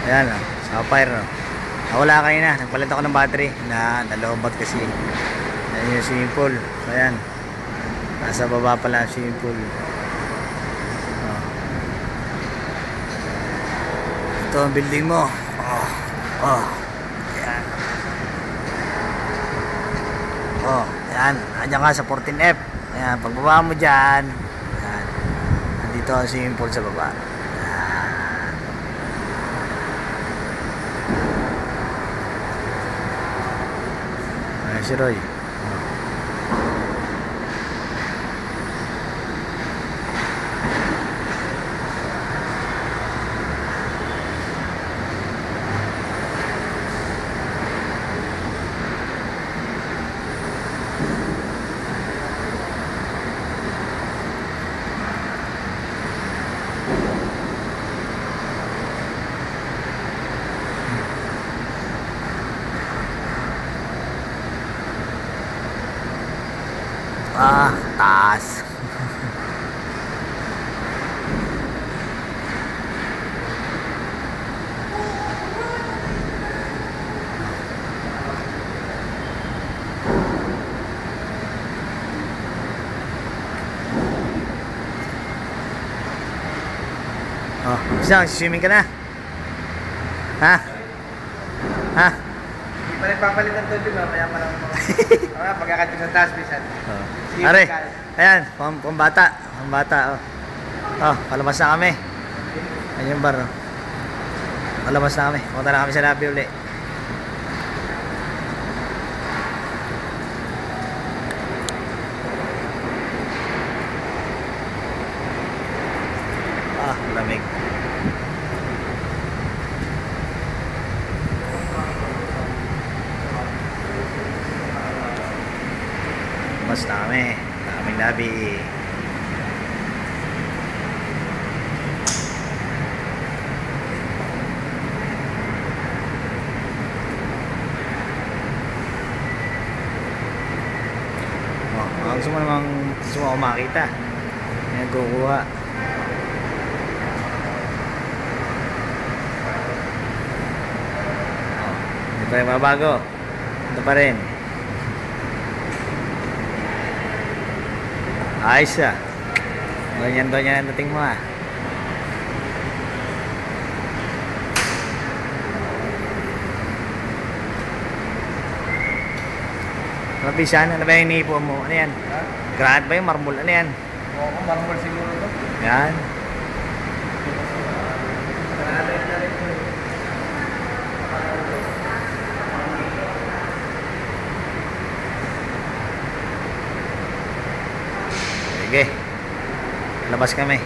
Ayan o, sapphire o. Nawala kanina, nagpalit ako ng battery na nalobat kasi. Ayan yung swimming pool. Ayan, nasa baba pala ang swimming pool. Ito ang building mo. Ayan. Ayan, andyan ka sa 14F. Ayan, pagbaba mo dyan, ayan, nandito ang swimming pool sa baba. Ayan si Roy. Taas. Isang, swimming ka na? Ha? Ha? Hindi pa rin papalit ng tubig, mamaya pa lang mga pagkakating ng taas, bisan. Are, ayan, pambata. Pambata, palabas na kami. Ayan yung bar, palabas na kami. Punta na kami sa lobby uli. Lamig. Mas dami. Daming lobby. Gusto mo makita. Ayan, kukuha. Hindi pa rin mabago. Ito pa rin. Ayos ah. Ganyan ang dating mo ah. Mapisan, ano ba yung iniipo mo? Ano yan? Granite ba yung marmol? Ano yan? Oo, marmol siguro to. Yan. Sige. Labas kami.